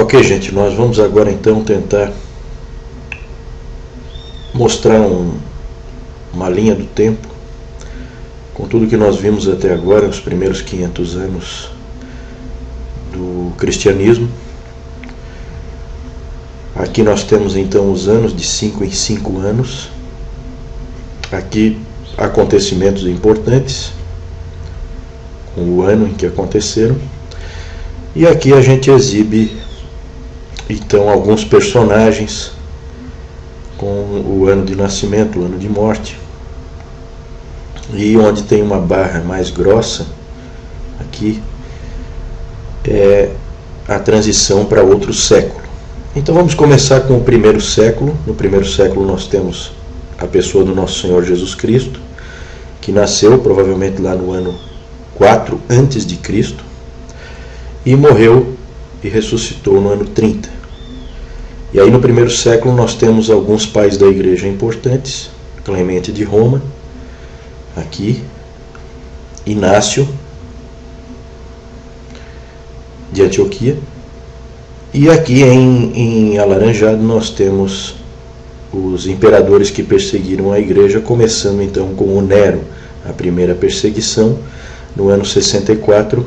Ok, gente, nós vamos agora então tentar mostrar uma linha do tempo com tudo que nós vimos até agora, os primeiros 500 anos do cristianismo. Aqui nós temos então os anos de 5 em 5 anos. Aqui acontecimentos importantes, com o ano em que aconteceram. E aqui a gente exibe então alguns personagens com o ano de nascimento, o ano de morte. E onde tem uma barra mais grossa, aqui, é a transição para outro século. Então vamos começar com o primeiro século. No primeiro século nós temos a pessoa do nosso Senhor Jesus Cristo, que nasceu provavelmente lá no ano 4 antes de Cristo e morreu e ressuscitou no ano 30. E aí no primeiro século nós temos alguns pais da igreja importantes: Clemente de Roma, aqui, Inácio de Antioquia, e aqui em alaranjado nós temos os imperadores que perseguiram a igreja, começando então com o Nero. A primeira perseguição, no ano 64,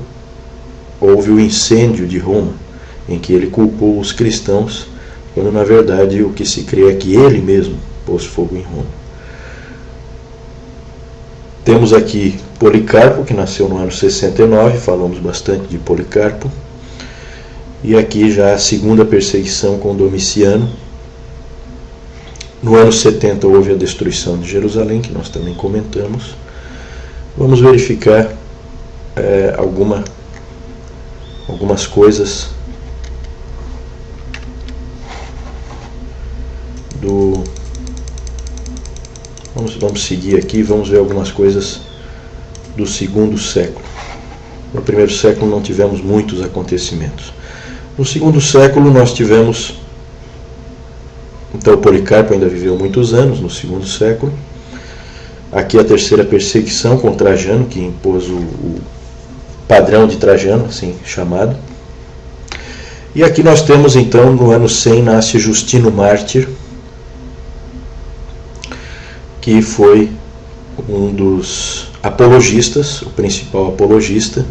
houve o incêndio de Roma, em que ele culpou os cristãos, quando na verdade o que se crê é que ele mesmo pôs fogo em Roma. Temos aqui Policarpo, que nasceu no ano 69, falamos bastante de Policarpo. E aqui já a segunda perseguição com Domiciano. No ano 70 houve a destruição de Jerusalém, que nós também comentamos. Vamos verificar algumas coisas Vamos seguir aqui, vamos ver algumas coisas do segundo século. No primeiro século não tivemos muitos acontecimentos. No segundo século nós tivemos, então Policarpo ainda viveu muitos anos no segundo século. Aqui a terceira perseguição com Trajano, que impôs o padrão de Trajano, assim chamado. E aqui nós temos então, no ano 100, nasce Justino Mártir, que foi um dos apologistas, o principal apologista.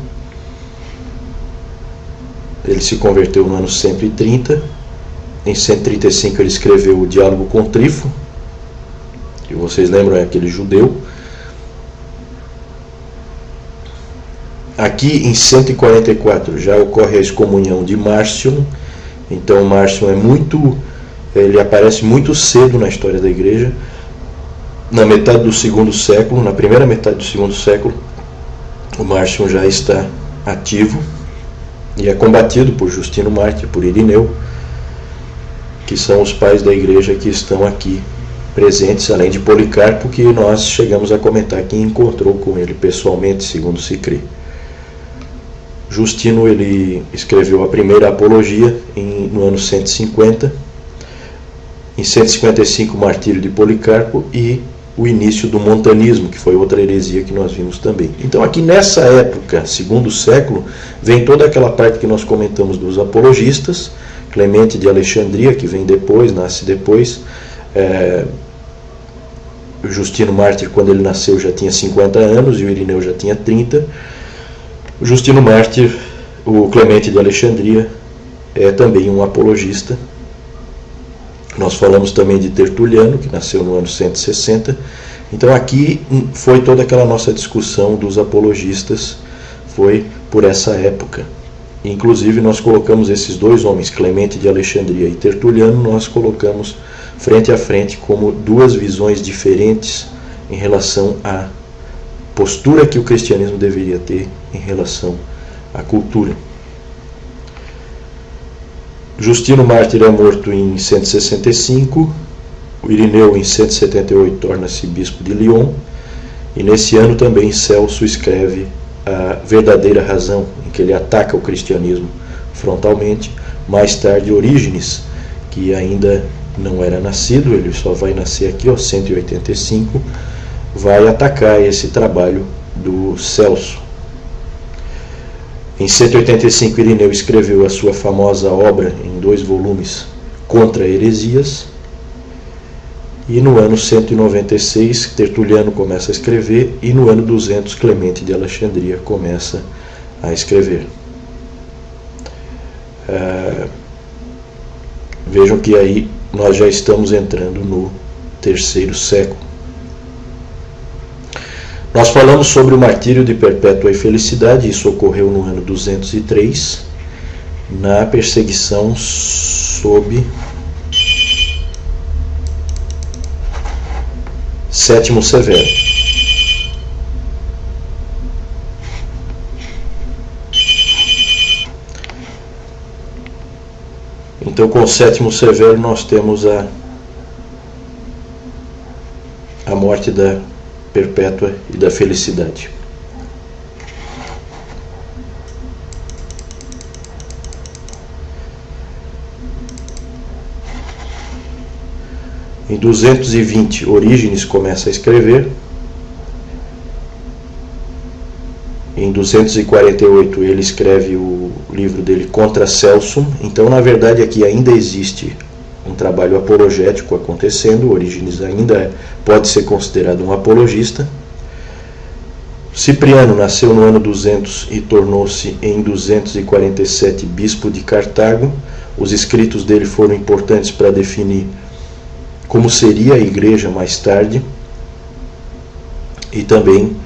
Ele se converteu no ano 130. Em 135 ele escreveu o Diálogo com Trífo, que vocês lembram, é aquele judeu. Aqui em 144 já ocorre a excomunhão de Márcio. Então Márcio ele aparece muito cedo na história da igreja. Na metade do segundo século, na primeira metade do segundo século, o Márcio já está ativo e é combatido por Justino Mártir, por Irineu, que são os pais da igreja que estão aqui presentes, além de Policarpo, que nós chegamos a comentar que encontrou com ele pessoalmente, segundo se crê. Justino ele escreveu a primeira apologia no ano 150, em 155 o martírio de Policarpo e o início do montanismo, que foi outra heresia que nós vimos também. Então aqui nessa época, segundo século, vem toda aquela parte que nós comentamos dos apologistas. Clemente de Alexandria, que vem depois, nasce depois. O Justino Mártir, quando ele nasceu, já tinha 50 anos e o Irineu já tinha 30. O Justino Mártir, o Clemente de Alexandria, é também um apologista. Nós falamos também de Tertuliano, que nasceu no ano 160. Então aqui foi toda aquela nossa discussão dos apologistas, foi por essa época. Inclusive nós colocamos esses dois homens, Clemente de Alexandria e Tertuliano, nós colocamos frente a frente como duas visões diferentes em relação à postura que o cristianismo deveria ter em relação à cultura. Justino Mártir é morto em 165, o Irineu em 178 torna-se bispo de Lyon, e nesse ano também Celso escreve A Verdadeira Razão, em que ele ataca o cristianismo frontalmente. Mais tarde Orígenes, que ainda não era nascido, ele só vai nascer aqui, 185, vai atacar esse trabalho do Celso. Em 185, Irineu escreveu a sua famosa obra em 2 volumes, Contra Heresias. E no ano 196, Tertuliano começa a escrever, e no ano 200, Clemente de Alexandria começa a escrever. Vejam que aí nós já estamos entrando no 3º século. Nós falamos sobre o martírio de Perpétua e Felicidade. Isso ocorreu no ano 203, na perseguição sob Sétimo Severo. Então, com o Sétimo Severo, nós temos a morte da Perpétua e da Felicidade. Em 220, Orígenes começa a escrever. Em 248, ele escreve o livro dele Contra Celsum. Então, na verdade, aqui ainda existe um trabalho apologético acontecendo. Orígenes ainda pode ser considerado um apologista. Cipriano nasceu no ano 200 e tornou-se em 247 bispo de Cartago. Os escritos dele foram importantes para definir como seria a igreja mais tarde, e também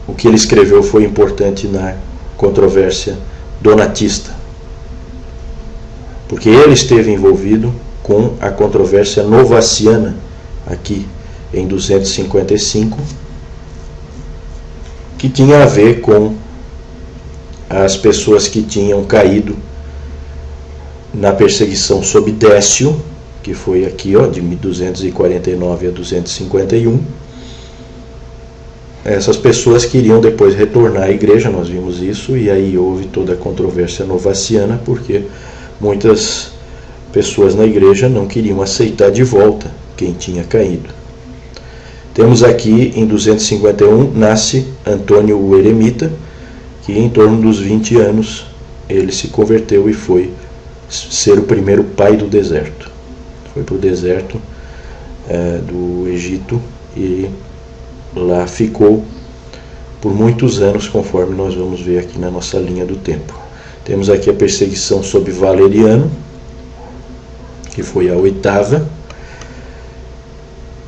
o que ele escreveu foi importante na controvérsia donatista, porque ele esteve envolvido com a controvérsia novaciana aqui em 255, que tinha a ver com as pessoas que tinham caído na perseguição sob Décio, que foi aqui, de 249 a 251. Essas pessoas queriam depois retornar à igreja, nós vimos isso, e aí houve toda a controvérsia novaciana, porque muitas pessoas na igreja não queriam aceitar de volta quem tinha caído. Temos aqui, em 251, nasce Antônio o Eremita, que em torno dos 20 anos ele se converteu e foi ser o primeiro pai do deserto. Foi para o deserto do Egito e lá ficou por muitos anos, conforme nós vamos ver aqui na nossa linha do tempo. Temos aqui a perseguição sob Valeriano, que foi a 8ª,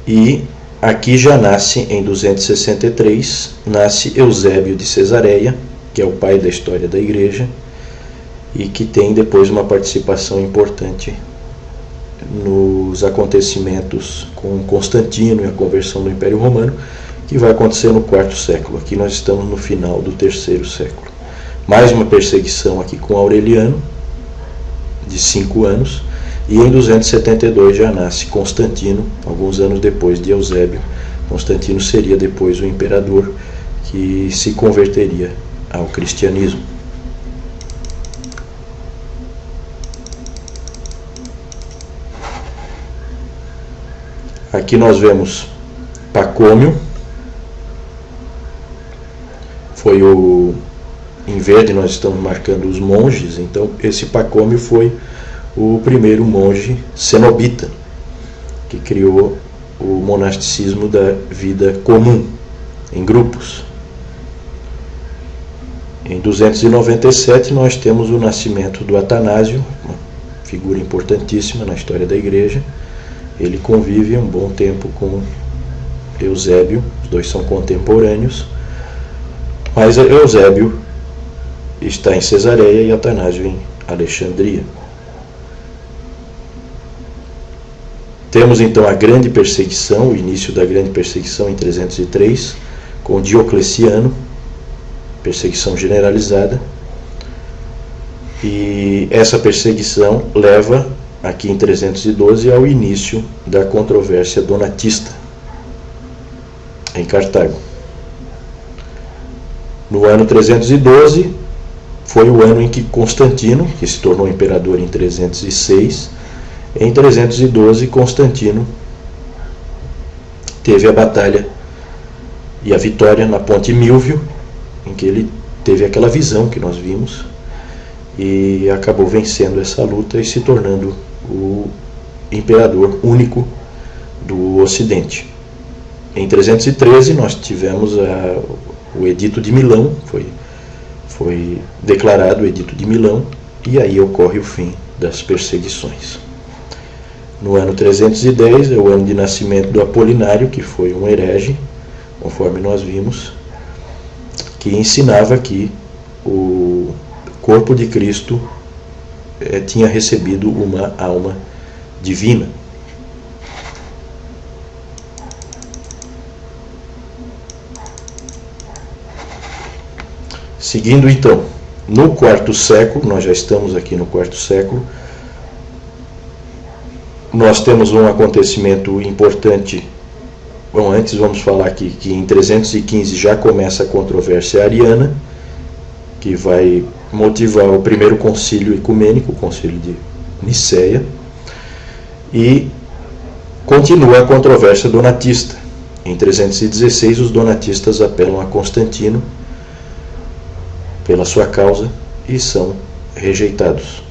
e aqui já nasce, em 263, nasce Eusébio de Cesareia, que é o pai da história da igreja, e que tem depois uma participação importante nos acontecimentos com Constantino e a conversão do Império Romano, que vai acontecer no 4º século. Aqui nós estamos no final do 3º século. Mais uma perseguição aqui com Aureliano, de 5 anos, e em 272 já nasce Constantino, alguns anos depois de Eusébio. Constantino seria depois o imperador que se converteria ao cristianismo. Aqui nós vemos Pacômio, foi em verde nós estamos marcando os monges, então esse Pacômio foi o primeiro monge cenobita, que criou o monasticismo da vida comum, em grupos. Em 297 nós temos o nascimento do Atanásio, uma figura importantíssima na história da igreja. Ele convive um bom tempo com Eusébio, os dois são contemporâneos, mas Eusébio está em Cesareia e Atanásio em Alexandria. Temos então a grande perseguição, o início da grande perseguição em 303, com Diocleciano, perseguição generalizada, e essa perseguição leva aqui em 312 ao início da controvérsia donatista em Cartago. No ano 312 foi o ano em que Constantino, que se tornou imperador em 306, em 312 Constantino teve a batalha e a vitória na Ponte Milvio, em que ele teve aquela visão que nós vimos e acabou vencendo essa luta e se tornando o imperador único do Ocidente. Em 313 nós tivemos o Edito de Milão, foi declarado o Edito de Milão, e aí ocorre o fim das perseguições. No ano 310 é o ano de nascimento do Apolinário, que foi um herege, conforme nós vimos, que ensinava que o corpo de Cristo tinha recebido uma alma divina. Seguindo então, no quarto século, nós já estamos aqui no quarto século, nós temos um acontecimento importante. Bom, antes vamos falar aqui que em 315 já começa a controvérsia ariana, que vai motivar o primeiro concílio ecumênico, o concílio de Niceia, e continua a controvérsia donatista. Em 316 os donatistas apelam a Constantino pela sua causa e são rejeitados.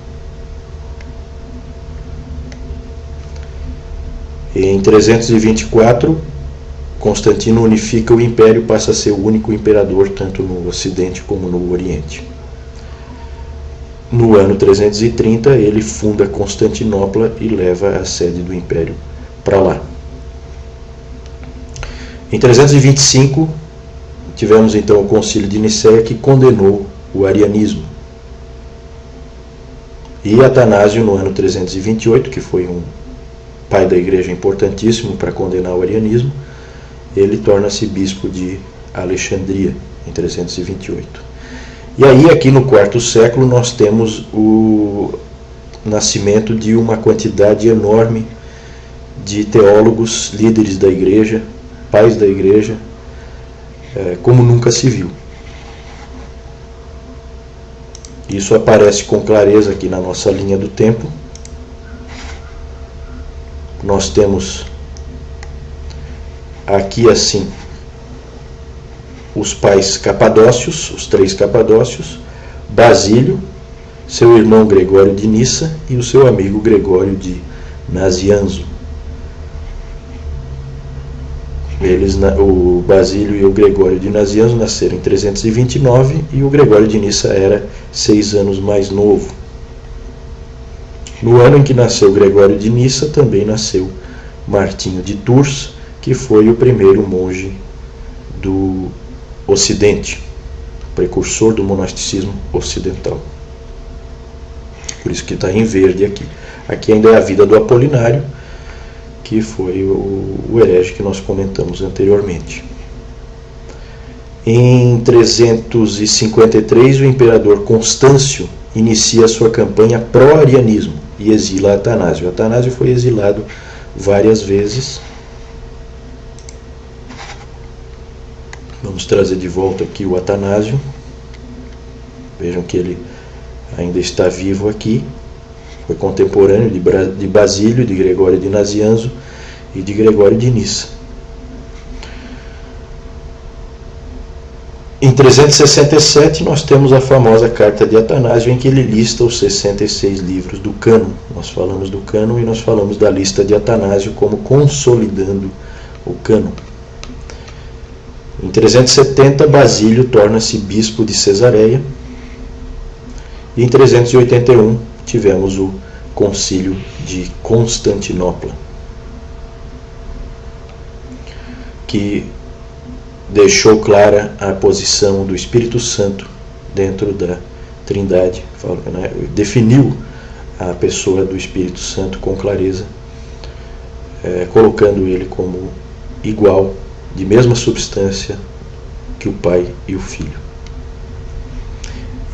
E em 324, Constantino unifica o império e passa a ser o único imperador tanto no Ocidente como no Oriente. No ano 330, ele funda Constantinopla e leva a sede do império para lá. Em 325, tivemos então o Concílio de Niceia, que condenou o arianismo. E Atanásio, no ano 328, que foi um pai da igreja importantíssimo para condenar o arianismo, ele torna-se bispo de Alexandria, em 328. E aí, aqui no quarto século, nós temos o nascimento de uma quantidade enorme de teólogos, líderes da igreja, pais da igreja, como nunca se viu. Isso aparece com clareza aqui na nossa linha do tempo. Nós temos aqui assim os pais capadócios, os 3 capadócios, Basílio, seu irmão Gregório de Nissa e o seu amigo Gregório de Nazianzo. O Basílio e o Gregório de Nazianzo nasceram em 329 e o Gregório de Nissa era 6 anos mais novo. No ano em que nasceu Gregório de Nissa, também nasceu Martinho de Tours, que foi o primeiro monge do Ocidente, precursor do monasticismo ocidental. Por isso que está em verde aqui. Aqui ainda é a vida do Apolinário, que foi o herege que nós comentamos anteriormente. Em 353, o imperador Constâncio inicia sua campanha pró-arianismo e exila Atanásio. Atanásio foi exilado várias vezes. Vamos trazer de volta aqui o Atanásio. Vejam que ele ainda está vivo aqui. Foi contemporâneo de Basílio, de Gregório de Nazianzo e de Gregório de Nissa. Em 367 nós temos a famosa carta de Atanásio, em que ele lista os 66 livros do cânon. Nós falamos do cânon e nós falamos da lista de Atanásio como consolidando o cânon. Em 370 Basílio torna-se bispo de Cesareia. E em 381 tivemos o Concílio de Constantinopla, que deixou clara a posição do Espírito Santo dentro da Trindade, definiu a pessoa do Espírito Santo com clareza, colocando ele como igual, de mesma substância que o Pai e o Filho.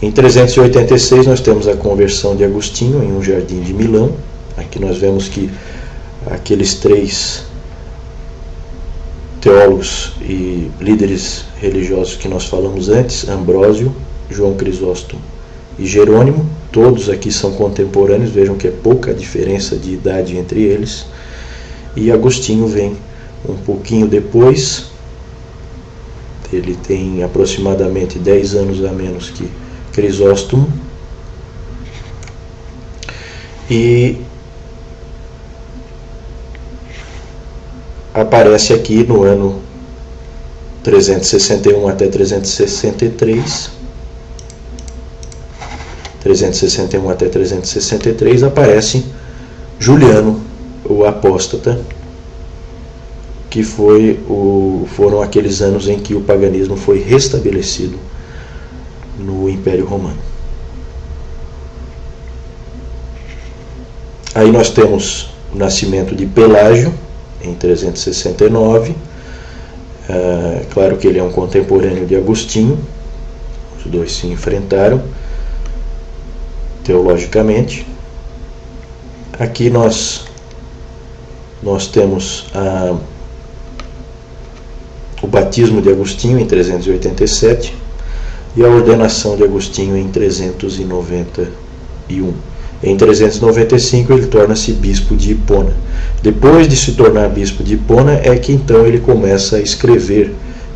Em 386 nós temos a conversão de Agostinho em um jardim de Milão. Aqui nós vemos que aqueles 3 teólogos e líderes religiosos que nós falamos antes, Ambrósio, João Crisóstomo e Jerônimo, todos aqui são contemporâneos, vejam que é pouca diferença de idade entre eles, e Agostinho vem um pouquinho depois, Ele tem aproximadamente 10 anos a menos que Crisóstomo. E aparece aqui no ano 361 até 363. 361 até 363 aparece Juliano, o apóstata, que foram aqueles anos em que o paganismo foi restabelecido no Império Romano. Aí nós temos o nascimento de Pelágio, em 369. Claro que ele é um contemporâneo de Agostinho, os dois se enfrentaram teologicamente. Aqui nós temos o batismo de Agostinho em 387 e a ordenação de Agostinho em 391. Em 395 ele torna-se bispo de Hipona. Depois de se tornar bispo de Hipona é que então ele começa a escrever,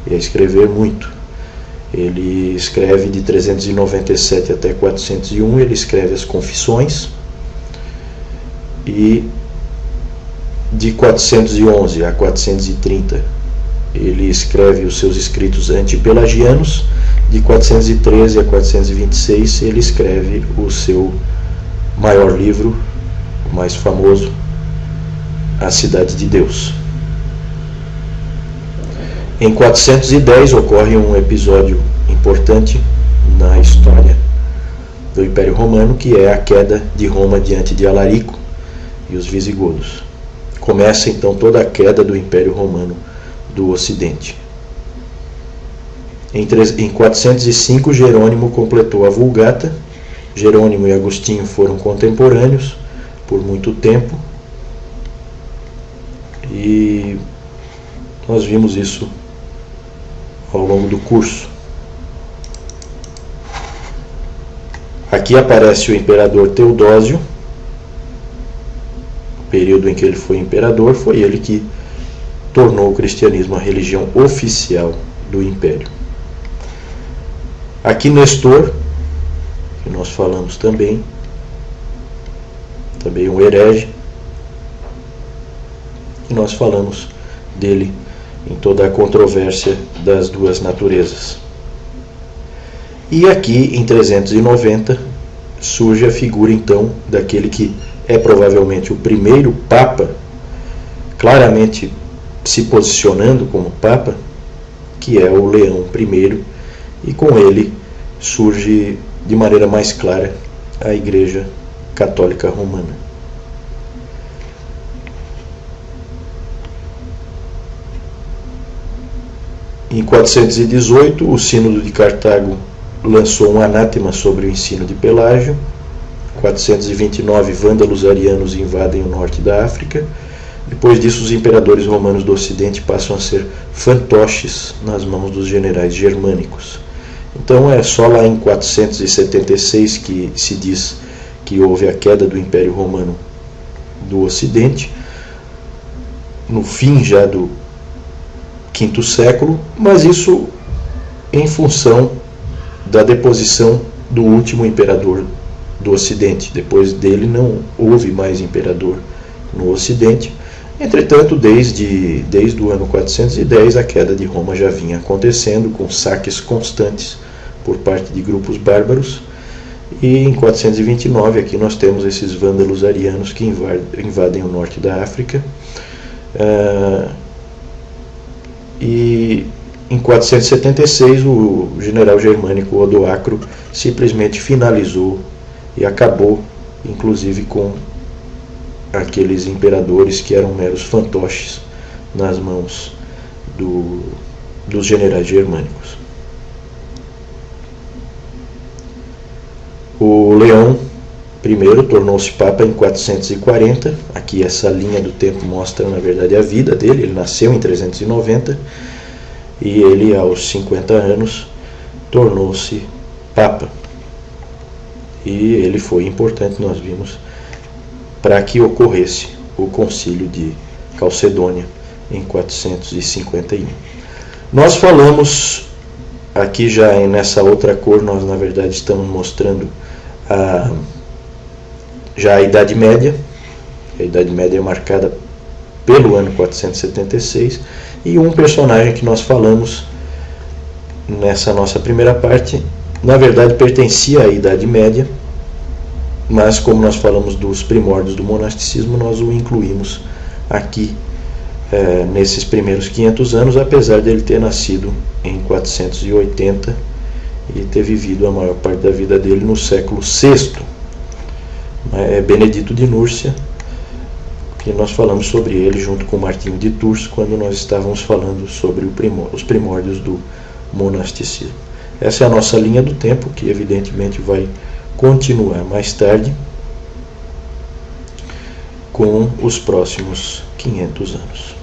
e a escrever muito. Ele escreve de 397 até 401, ele escreve as Confissões, e de 411 a 430 ele escreve os seus escritos antipelagianos. De 413 a 426 ele escreve o seu maior livro, o mais famoso, A Cidade de Deus. Em 410 ocorre um episódio importante na história do Império Romano, que é a queda de Roma diante de Alarico e os visigodos. Começa então toda a queda do Império Romano do Ocidente. Em 405 Jerônimo completou a Vulgata. Jerônimo e Agostinho foram contemporâneos por muito tempo, e nós vimos isso ao longo do curso. Aqui aparece o imperador Teodósio. O período em que ele foi imperador, foi ele que tornou o cristianismo a religião oficial do império. Aqui Nestor, que nós falamos também um herege, e nós falamos dele em toda a controvérsia das duas naturezas. E aqui em 390 surge a figura então daquele que é provavelmente o primeiro Papa, claramente se posicionando como Papa, que é o Leão I, e com ele surge de maneira mais clara a Igreja Católica Romana. Em 418, o Sínodo de Cartago lançou um anátema sobre o ensino de Pelágio. 429, vândalos arianos invadem o norte da África. Depois disso, os imperadores romanos do Ocidente passam a ser fantoches nas mãos dos generais germânicos. Então é só lá em 476 que se diz que houve a queda do Império Romano do Ocidente, no fim já do V século, mas isso em função da deposição do último imperador do Ocidente. Depois dele não houve mais imperador no Ocidente. Entretanto, desde o ano 410, a queda de Roma já vinha acontecendo, com saques constantes por parte de grupos bárbaros. E em 429, aqui nós temos esses vândalos arianos que invadem o norte da África. E em 476, o general germânico Odoacro simplesmente finalizou e acabou, inclusive, com aqueles imperadores que eram meros fantoches nas mãos dos generais germânicos. O Leão I tornou-se Papa em 440. Aqui essa linha do tempo mostra, na verdade, a vida dele. Ele nasceu em 390 e ele, aos 50 anos, tornou-se Papa. E ele foi importante, nós vimos, para que ocorresse o concílio de Calcedônia em 451. Nós falamos aqui já nessa outra cor, nós na verdade estamos mostrando já a Idade Média. A Idade Média é marcada pelo ano 476, e um personagem que nós falamos nessa nossa primeira parte, na verdade pertencia à Idade Média, mas como nós falamos dos primórdios do monasticismo, nós o incluímos aqui nesses primeiros 500 anos, apesar dele ter nascido em 480 e ter vivido a maior parte da vida dele no século VI. Benedito de Núrcia, que nós falamos sobre ele junto com Martinho de Tours, quando nós estávamos falando sobre os primórdios do monasticismo. Essa é a nossa linha do tempo, que evidentemente vai continuar mais tarde com os próximos 500 anos.